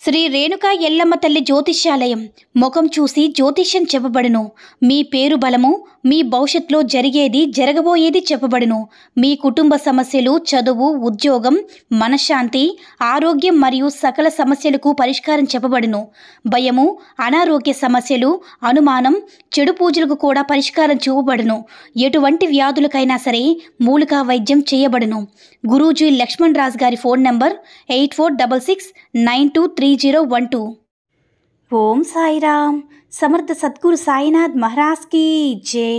శ్రీ రేణుకా ఎల్లమ్మ తల్లి జ్యోతిష్యాలయం ముఖం చూసి జ్యోతిష్యం చెప్పబడును. మీ పేరు బలము, మీ భవిష్యత్తులో జరిగేది జరగబోయేది చెప్పబడును. మీ కుటుంబ సమస్యలు, చదువు, ఉద్యోగం, మనశ్శాంతి, ఆరోగ్యం మరియు సకల సమస్యలకు పరిష్కారం చెప్పబడును. భయము, అనారోగ్య సమస్యలు, అనుమానం, చెడు పూజలకు కూడా పరిష్కారం చూపబడును. ఎటువంటి వ్యాధులకైనా సరే మూలికా వైద్యం చేయబడును. గురూజీ లక్ష్మణ్ రాజ్ గారి ఫోన్ నంబర్ 8466923012. ఓం సాయిరామ్. సమర్థ సద్గురు సాయినాథ్ మహారాజ్ కీ జై.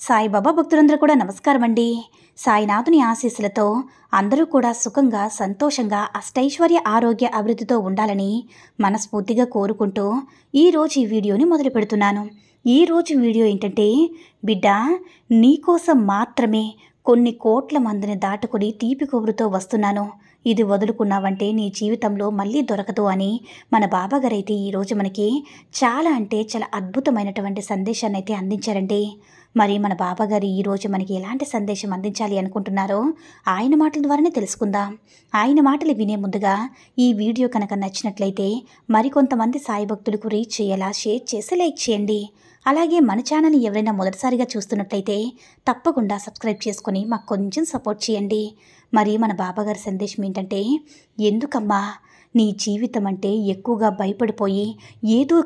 సాయిబాబా భక్తులందరూ కూడా నమస్కారం అండి. సాయినాథుని ఆశీస్సులతో అందరూ కూడా సుఖంగా, సంతోషంగా, అష్టైశ్వర్య, ఆరోగ్య, అభివృద్ధితో ఉండాలని మనస్ఫూర్తిగా కోరుకుంటూ ఈరోజు ఈ వీడియోని మొదలు పెడుతున్నాను. ఈరోజు వీడియో ఏంటంటే, బిడ్డ, నీకోసం మాత్రమే కొన్ని కోట్ల మందిని దాటుకుని తీపి కబురుతో వస్తున్నాను. ఇది వదులుకున్నావంటే నీ జీవితంలో మళ్ళీ దొరకదు అని మన బాబాగారు అయితే ఈరోజు మనకి చాలా అద్భుతమైనటువంటి సందేశాన్ని అయితే అందించారండి. మరి మన బాబాగారు ఈరోజు మనకి ఎలాంటి సందేశం అందించాలి అనుకుంటున్నారో ఆయన మాటల ద్వారానే తెలుసుకుందాం. ఆయన మాటలు వినే ముందుగా ఈ వీడియో కనుక నచ్చినట్లయితే మరికొంతమంది సాయి భక్తులకు రీచ్ చేయాలా షేర్ చేసి లైక్ చేయండి. అలాగే మన ఛానల్ని ఎవరైనా మొదటిసారిగా చూస్తున్నట్లయితే తప్పకుండా సబ్స్క్రైబ్ చేసుకొని మాకు కొంచెం సపోర్ట్ చేయండి. మరి మన బాబాగారి సందేశం ఏంటంటే, ఎందుకమ్మా నీ జీవితం అంటే ఎక్కువగా భయపడిపోయి ఏదో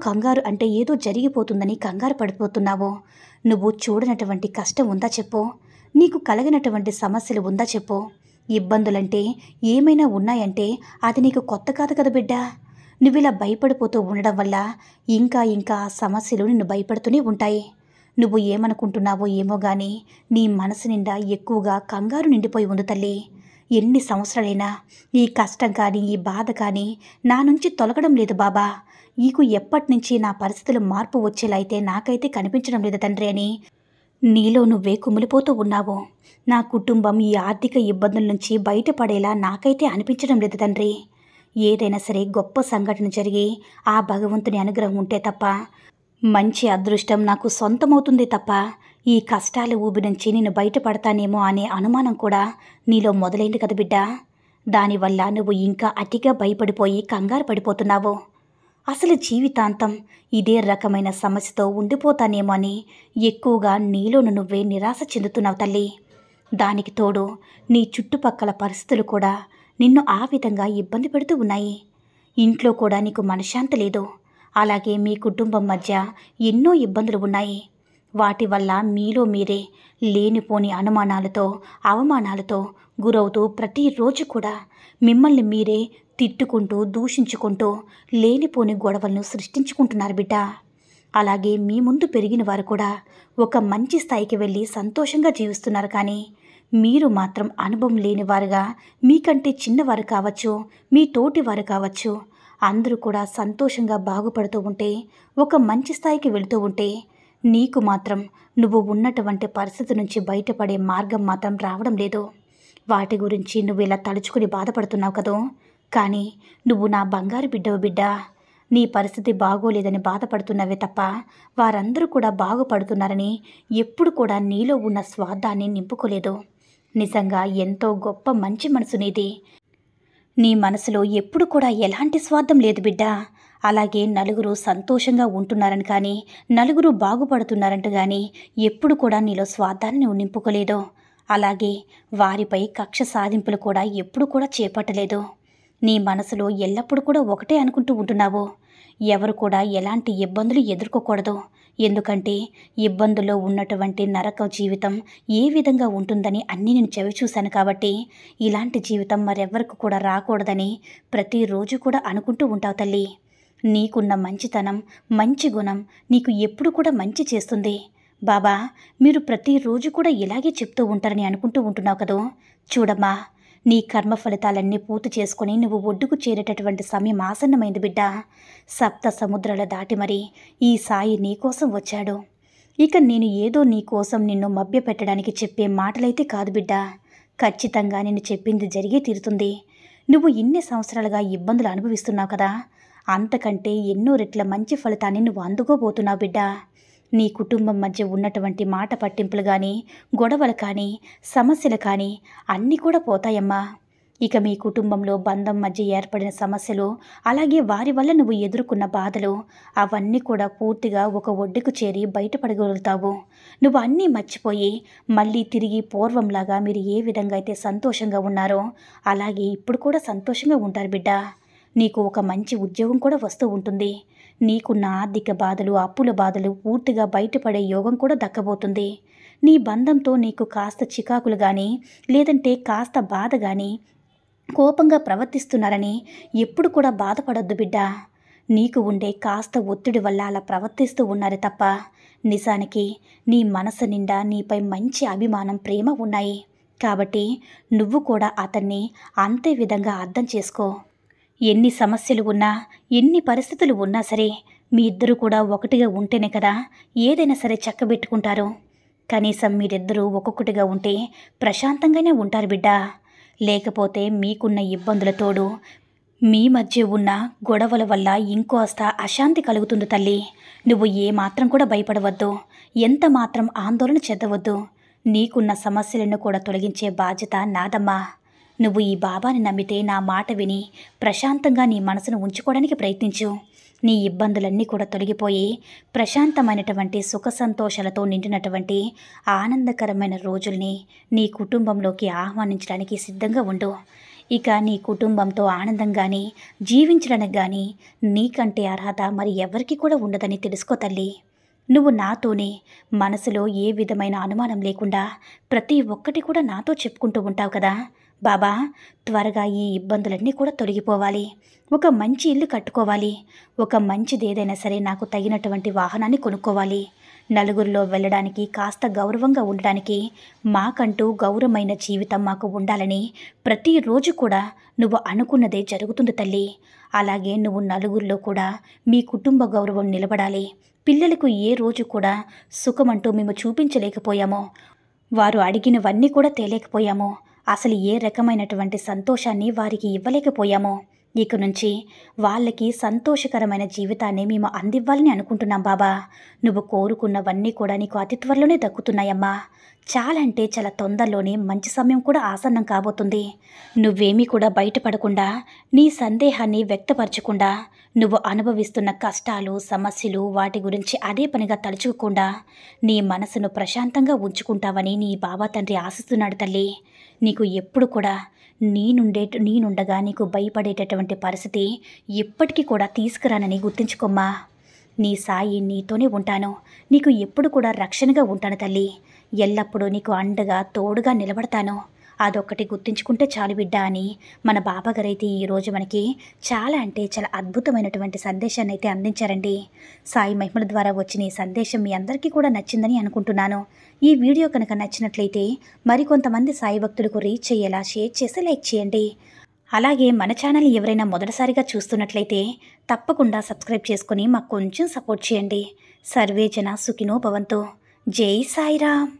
జరిగిపోతుందని కంగారు పడిపోతున్నావు? నువ్వు చూడనటువంటి కష్టం ఉందా చెప్పు? నీకు కలిగినటువంటి సమస్యలు ఉందా చెప్పు? ఇబ్బందులంటే ఏమైనా ఉన్నాయంటే అది నీకు కొత్త కాదు కదా బిడ్డ. నువ్వు ఇలా భయపడిపోతూ ఉండడం వల్ల ఇంకా ఆ సమస్యలు నిన్ను భయపడుతూనే ఉంటాయి. నువ్వు ఏమనుకుంటున్నావో ఏమో కానీ నీ మనసు నిండా ఎక్కువగా కంగారు నిండిపోయి ఉంది తల్లి. ఎన్ని సంవత్సరాలైనా ఈ కష్టం కానీ ఈ బాధ కానీ నా నుంచి తొలగడం లేదు బాబా. నీకు ఎప్పటి నుంచి నా పరిస్థితులు మార్పు వచ్చేలా అయితే నాకైతే కనిపించడం లేదు తండ్రి అని నీలో నువ్వే కుమిలిపోతూ ఉన్నావు. నా కుటుంబం ఈ ఆర్థిక ఇబ్బందుల నుంచి బయటపడేలా నాకైతే అనిపించడం లేదు తండ్రి. ఏదైనా సరే గొప్ప సంఘటన జరిగి ఆ భగవంతుని అనుగ్రహం ఉంటే తప్ప, మంచి అదృష్టం నాకు సొంతమవుతుంది తప్ప ఈ కష్టాల ఊబి నుంచి నేను బయటపడతానేమో అనే అనుమానం కూడా నీలో మొదలైంది కదా బిడ్డ. దానివల్ల నువ్వు ఇంకా అతిగా భయపడిపోయి కంగారు పడిపోతున్నావు. అసలు జీవితాంతం ఇదే రకమైన సమస్యతో ఉండిపోతానేమో అని ఎక్కువగా నీలోను నువ్వే నిరాశ చెందుతున్నావు తల్లి. దానికి తోడు నీ చుట్టుపక్కల పరిస్థితులు కూడా నిన్ను ఆ విధంగా ఇబ్బంది పెడుతూ ఉన్నాయి. ఇంట్లో కూడా నీకు మనశ్శాంతి లేదు. అలాగే మీ కుటుంబం మధ్య ఎన్నో ఇబ్బందులు ఉన్నాయి. వాటి వల్ల మీలో మీరే లేనిపోని అనుమానాలతో, అవమానాలతో గురవుతూ ప్రతిరోజు కూడా మిమ్మల్ని మీరే తిట్టుకుంటూ, దూషించుకుంటూ లేనిపోని గొడవలను సృష్టించుకుంటున్నారు బిడ్డ. అలాగే మీ ముందు పెరిగిన వారు కూడా ఒక మంచి స్థాయికి వెళ్ళి సంతోషంగా జీవిస్తున్నారు. కానీ మీరు మాత్రం అనుభవం లేనివారుగా, మీకంటే చిన్నవారు కావచ్చు, మీ తోటి వారు కావచ్చు, అందరూ కూడా సంతోషంగా బాగుపడుతూ ఉంటే, ఒక మంచి స్థాయికి వెళుతూ ఉంటే, నీకు మాత్రం నువ్వు ఉన్నటువంటి పరిస్థితి నుంచి బయటపడే మార్గం మాత్రం రావడం లేదు. వాటి గురించి నువ్వు ఇలా తలుచుకుని బాధపడుతున్నావు కదూ. కానీ నువ్వు నా బంగారు బిడ్డవు బిడ్డ. నీ పరిస్థితి బాగోలేదని బాధపడుతున్నవే తప్ప వారందరూ కూడా బాగుపడుతున్నారని ఎప్పుడు కూడా నీలో ఉన్న స్వార్థాన్ని నింపుకోలేదు. నిజంగా ఎంతో గొప్ప మంచి మనసు నీది. నీ మనసులో ఎప్పుడు కూడా ఎలాంటి స్వార్థం లేదు బిడ్డ. అలాగే నలుగురు సంతోషంగా ఉంటున్నారని కానీ, నలుగురు బాగుపడుతున్నారంట కానీ ఎప్పుడు కూడా నీలో స్వార్థాన్ని నువ్వు నింపుకోలేదు. అలాగే వారిపై కక్ష సాధింపులు కూడా ఎప్పుడు కూడా చేపట్టలేదు. నీ మనసులో ఎల్లప్పుడూ కూడా ఒకటే అనుకుంటూ ఉంటున్నావు, ఎవరు కూడా ఎలాంటి ఇబ్బందులు ఎదుర్కోకూడదు. ఎందుకంటే ఇబ్బందుల్లో ఉన్నటువంటి నరక జీవితం ఏ విధంగా ఉంటుందని అన్నీ నేను చవి చూశాను కాబట్టి ఇలాంటి జీవితం మరెవ్వరికి కూడా రాకూడదని ప్రతిరోజు కూడా అనుకుంటూ ఉంటావు తల్లి. నీకున్న మంచితనం, మంచి గుణం నీకు ఎప్పుడు కూడా మంచి చేస్తుంది. బాబా మీరు ప్రతిరోజు కూడా ఇలాగే చెప్తూ ఉంటారని అనుకుంటూ ఉంటున్నావు కదూ. చూడమ్మా, నీ కర్మ ఫలితాలన్నీ పూర్తి చేసుకొని నువ్వు ఒడ్డుకు చేరేటటువంటి సమయం ఆసన్నమైంది బిడ్డ. సప్త సముద్రాల దాటి మరి ఈ సాయి నీకోసం వచ్చాడు. ఇక నేను ఏదో నీకోసం నిన్ను మభ్యపెట్టడానికి చెప్పే మాటలైతే కాదు బిడ్డ. ఖచ్చితంగా నేను చెప్పింది జరిగే తీరుతుంది. నువ్వు ఇన్ని సంవత్సరాలుగా ఇబ్బందులు అనుభవిస్తున్నావు కదా, అంతకంటే ఎన్నో రెట్ల మంచి ఫలితాన్ని నువ్వు అందుకోబోతున్నావు బిడ్డ. నీ కుటుంబం మధ్య ఉన్నటువంటి మాట పట్టింపులు కానీ, గొడవలు కానీ, సమస్యలు కానీ అన్నీ కూడా పోతాయమ్మా. ఇక మీ కుటుంబంలో బంధం మధ్య ఏర్పడిన సమస్యలు, అలాగే వారి వల్ల నువ్వు ఎదుర్కొన్న బాధలు, అవన్నీ కూడా పూర్తిగా ఒక ఒడ్డుకు చేరి బయటపడగలుగుతావు. నువ్వు అన్నీ మర్చిపోయి మళ్ళీ తిరిగి పూర్వంలాగా మీరు ఏ విధంగా అయితే సంతోషంగా ఉన్నారో అలాగే ఇప్పుడు కూడా సంతోషంగా ఉంటారు బిడ్డ. నీకు ఒక మంచి ఉద్యోగం కూడా వస్తూ ఉంటుంది. నీకున్న ఆర్థిక బాధలు, అప్పుల బాధలు పూర్తిగా బయటపడే యోగం కూడా దక్కబోతుంది. నీ బంధంతో నీకు కాస్త చికాకులు కానీ, లేదంటే కాస్త బాధ కానీ, కోపంగా ప్రవర్తిస్తున్నారని ఎప్పుడు కూడా బాధపడొద్దు బిడ్డ. నీకు ఉండే కాస్త ఒత్తిడి వల్ల అలా ప్రవర్తిస్తూ ఉన్నారే తప్ప నిజానికి నీ మనసు నిండా నీపై మంచి అభిమానం, ప్రేమ ఉన్నాయి. కాబట్టి నువ్వు కూడా అతన్ని అంతే విధంగా అర్థం చేసుకో. ఎన్ని సమస్యలు ఉన్నా, ఎన్ని పరిస్థితులు ఉన్నా సరే మీ ఇద్దరు కూడా ఒకటిగా ఉంటేనే కదా ఏదైనా సరే చక్కబెట్టుకుంటారు. కనీసం మీరిద్దరూ ఒక్కొక్కటిగా ఉంటే ప్రశాంతంగానే ఉంటారు బిడ్డ. లేకపోతే మీకున్న ఇబ్బందుల తోడు మీ మధ్య ఉన్న గొడవల వల్ల ఇంకోస్త అశాంతి కలుగుతుంది తల్లి. నువ్వు ఏమాత్రం కూడా భయపడవద్దు, ఎంత మాత్రం ఆందోళన చెందవద్దు. నీకున్న సమస్యలను కూడా తొలగించే బాధ్యత నాదమ్మా. నువ్వు ఈ బాబాని నమ్మితే నా మాట విని ప్రశాంతంగా నీ మనసును ఉంచుకోవడానికి ప్రయత్నించు. నీ ఇబ్బందులన్నీ కూడా తొలగిపోయి ప్రశాంతమైనటువంటి సుఖ సంతోషాలతో నిండినటువంటి ఆనందకరమైన రోజుల్ని నీ కుటుంబంలోకి ఆహ్వానించడానికి సిద్ధంగా ఉండు. ఇక నీ కుటుంబంతో ఆనందంగాని జీవించడానికి కానీ నీకంటే అర్హత మరి ఎవరికి కూడా ఉండదని తెలుసుకో తల్లి. నువ్వు నాతోనే మనసులో ఏ విధమైన అనుమానం లేకుండా ప్రతి ఒక్కటి కూడా నాతో చెప్పుకుంటూ ఉంటావు కదా. బాబా, త్వరగా ఈ ఇబ్బందులన్నీ కూడా తొలగిపోవాలి, ఒక మంచి ఇల్లు కట్టుకోవాలి, ఒక మంచిదేదైనా సరే నాకు తగినటువంటి వాహనాన్ని కొనుక్కోవాలి, నలుగురిలో వెళ్ళడానికి కాస్త గౌరవంగా ఉండడానికి మాకంటూ గౌరవమైన జీవితం మాకు ఉండాలని ప్రతిరోజు కూడా నువ్వు అనుకున్నదే జరుగుతుంది తల్లి. అలాగే నువ్వు నలుగురిలో కూడా మీ కుటుంబ గౌరవం నిలబడాలి. పిల్లలకు ఏ రోజు కూడా సుఖమంటూ మేము చూపించలేకపోయామో, వారు అడిగినవన్నీ కూడా తేలేకపోయామో, అసలు ఏ రకమైనటువంటి సంతోషాన్ని వారికి ఇవ్వలేకపోయామో, ఇక నుంచి వాళ్ళకి సంతోషకరమైన జీవితాన్ని మేము అందివ్వాలని అనుకుంటున్నాం బాబా. నువ్వు కోరుకున్నవన్నీ కూడా నీకు అతి త్వరలోనే దక్కుతున్నాయమ్మా. చాలా అంటే చాలా తొందరలోనే మంచి సమయం కూడా ఆసన్నం కాబోతుంది. నువ్వేమీ కూడా బయటపడకుండా, నీ సందేహాన్ని వ్యక్తపరచకుండా, నువ్వు అనుభవిస్తున్న కష్టాలు, సమస్యలు వాటి గురించి అదే పనిగా తలుచుకోకుండా నీ మనసును ప్రశాంతంగా ఉంచుకుంటావని నీ బాబా తండ్రి ఆశిస్తున్నాడు తల్లి. నీకు ఎప్పుడు కూడా నేనుండగా నీకు భయపడేటటువంటి పరిస్థితి ఎప్పటికీ కూడా తీసుకురానని గుర్తుంచుకోమ్మా. నీ సాయి నీతోనే ఉంటాను, నీకు ఎప్పుడు కూడా రక్షణగా ఉంటాను తల్లి. ఎల్లప్పుడూ నీకు అండగా తోడుగా నిలబడతాను. అదొక్కటి గుర్తుంచుకుంటే చాలు బిడ్డ అని మన బాబాగారైతే ఈరోజు మనకి చాలా అంటే చాలా అద్భుతమైనటువంటి సందేశాన్ని అయితే అందించారండి. సాయి మహిమల ద్వారా వచ్చిన ఈ సందేశం మీ అందరికీ కూడా నచ్చిందని అనుకుంటున్నాను. ఈ వీడియో కనుక నచ్చినట్లయితే మరికొంతమంది సాయి భక్తులకు రీచ్ అయ్యేలా షేర్ చేసి లైక్ చేయండి. అలాగే మన ఛానల్ ఎవరైనా మొదటిసారిగా చూస్తున్నట్లయితే తప్పకుండా సబ్స్క్రైబ్ చేసుకొని మాకు కొంచెం సపోర్ట్ చేయండి. సర్వే జన సుఖినో భవంతు. జై సాయిరామ్.